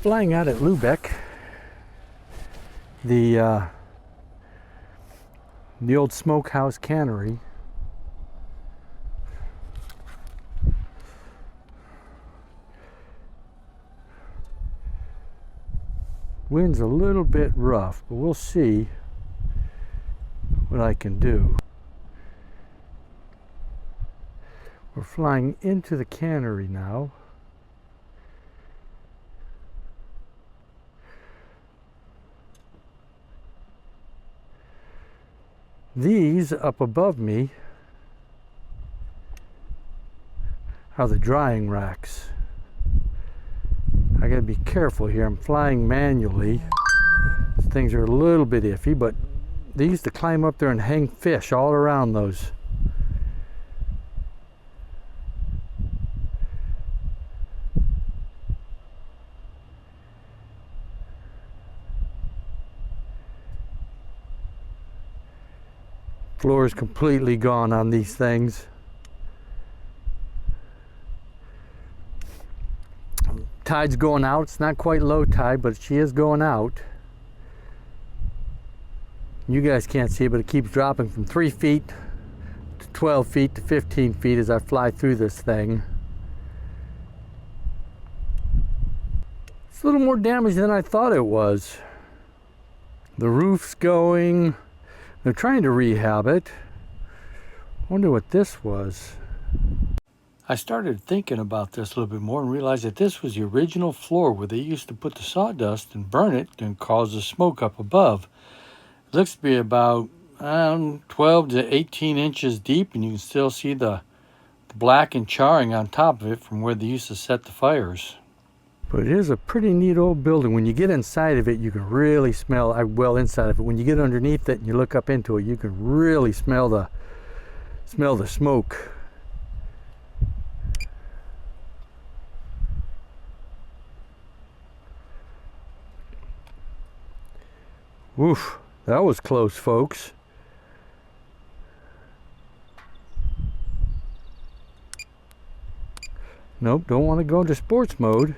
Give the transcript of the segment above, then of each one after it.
Flying out at Lubec, the old smokehouse cannery. Wind's a little bit rough, but we'll see what I can do. We're flying into the cannery now. These up above me are the drying racks. I gotta be careful here. I'm flying manually. Things are a little bit iffy, but they used to climb up there and hang fish all around those. Floor is completely gone on these things. Tide's going out. It's not quite low tide, but she is going out. You guys can't see it, but it keeps dropping from 3 feet to 12 feet to 15 feet as I fly through this thing. It's a little more damage than I thought it was. The roof's going. They're trying to rehab it. I wonder what this was. I started thinking about this a little bit more and realized that this was the original floor where they used to put the sawdust and burn it and cause the smoke up above. It looks to be about 12 to 18 inches deep, and you can still see the black and charring on top of it from where they used to set the fires. But it is a pretty neat old building. When you get inside of it, you can really smell, well, inside of it. When you get underneath it and you look up into it, you can really smell the smoke. Oof, that was close, folks. Nope, don't want to go into sports mode.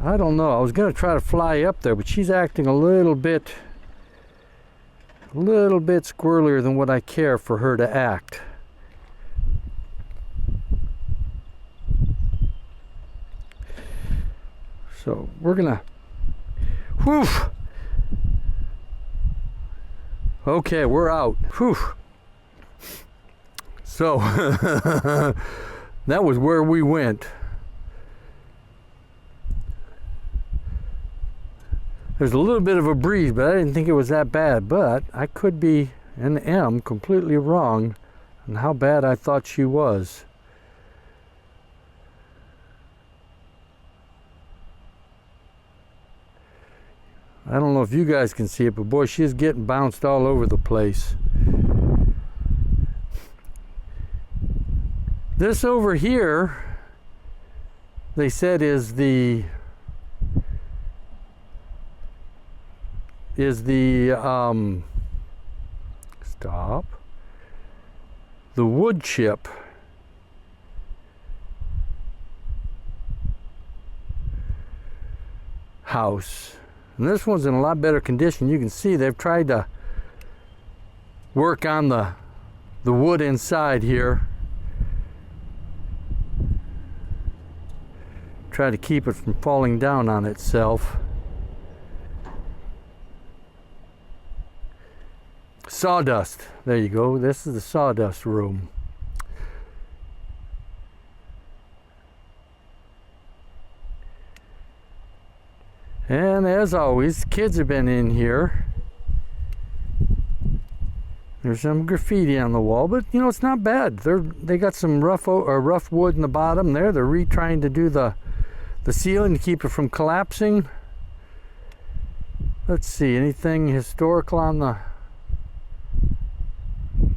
I don't know. I was going to try to fly up there, but she's acting a little bit squirrelier than what I care for her to act. So we're gonna, whew. Okay, we're out. Whew. So that was where we went. There's a little bit of a breeze, but I didn't think it was that bad. But I could be and am completely wrong on how bad I thought she was. I don't know if you guys can see it, but boy, she's getting bounced all over the place. This over here, they said is the the wood chip house. And this one's in a lot better condition. You can see they've tried to work on the wood inside here. Try to keep it from falling down on itself. Sawdust. There you go. This is the sawdust room. And as always, kids have been in here. There's some graffiti on the wall, but you know, it's not bad. They got some rough wood in the bottom there. They're trying to do the ceiling to keep it from collapsing. Let's see, anything historical on the...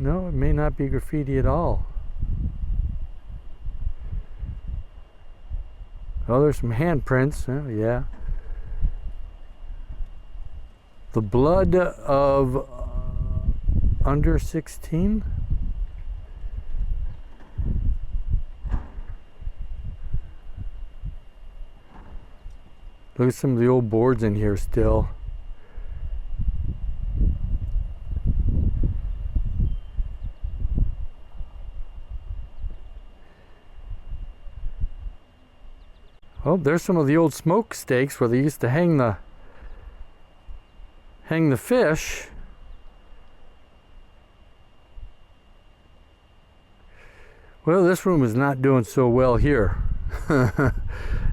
No, it may not be graffiti at all. Oh, there's some handprints. Oh, yeah. The blood of under 16. Look at some of the old boards in here still. Oh, there's some of the old smokestacks where they used to hang the fish. Well, this room is not doing so well here.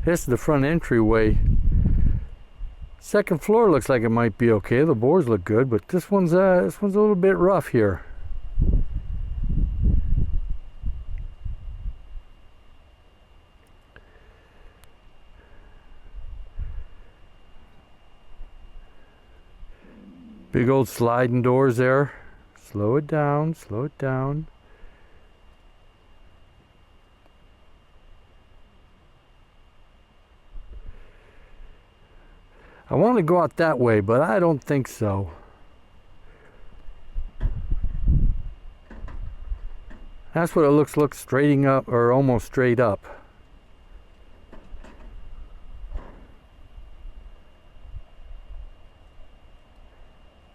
This is the front entryway. Second floor looks like it might be okay. The boards look good, but this one's a little bit rough here. Big old sliding doors there. Slow it down, slow it down. I want to go out that way, but I don't think so. That's what it looks straighting up, or almost straight up.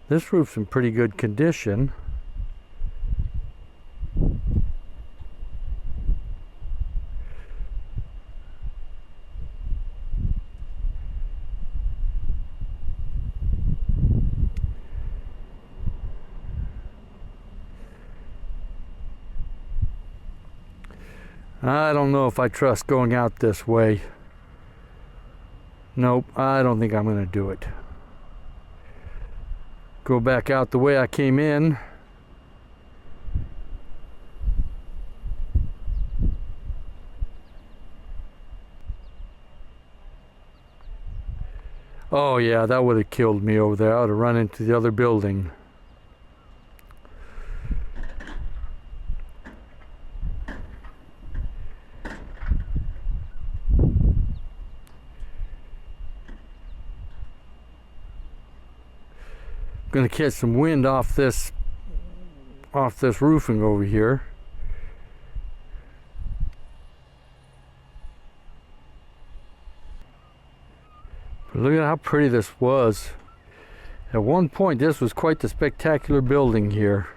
This roof's in pretty good condition. I don't know if I trust going out this way. Nope, I don't think I'm going to do it. Go back out the way I came in. Oh yeah, that would have killed me over there. I would have run into the other building. Going to catch some wind off this roofing over here. But look at how pretty this was. At one point this was quite the spectacular building here.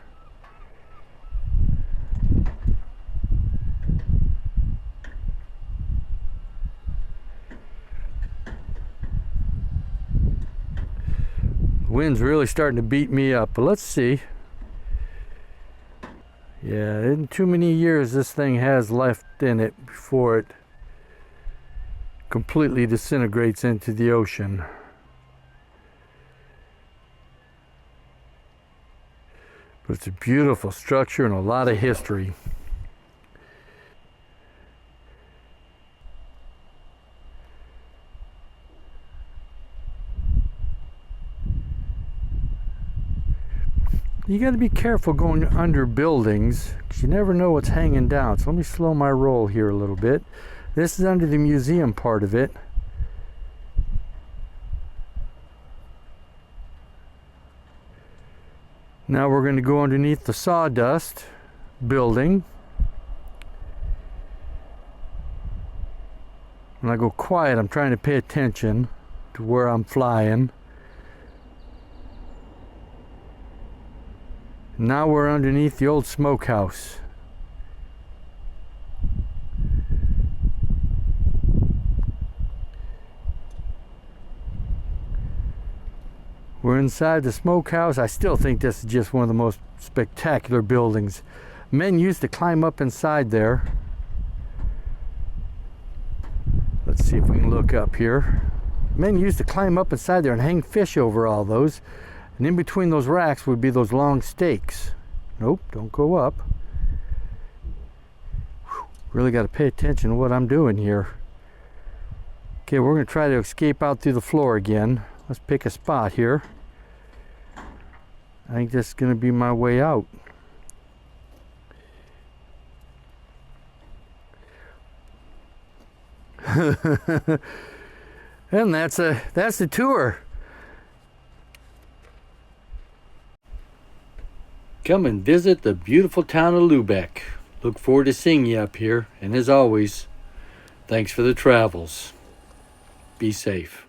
Wind's really starting to beat me up, but let's see. Yeah, in too many years this thing has left in it before it completely disintegrates into the ocean. But it's a beautiful structure and a lot of history. You got to be careful going under buildings because you never know what's hanging down. So let me slow my roll here a little bit. This is under the museum part of it. Now we're going to go underneath the sawdust building. When I go quiet, I'm trying to pay attention to where I'm flying. Now we're underneath the old smokehouse. We're inside the smokehouse. I still think this is just one of the most spectacular buildings. Men used to climb up inside there. Let's see if we can look up here. Men used to climb up inside there and hang fish over all those. And in between those racks would be those long stakes. Nope, don't go up. Whew, really got to pay attention to what I'm doing here. Okay, we're going to try to escape out through the floor again. Let's pick a spot here. I think this is going to be my way out. And that's the tour. Come and visit the beautiful town of Lubec. Look forward to seeing you up here. And as always, thanks for the travels. Be safe.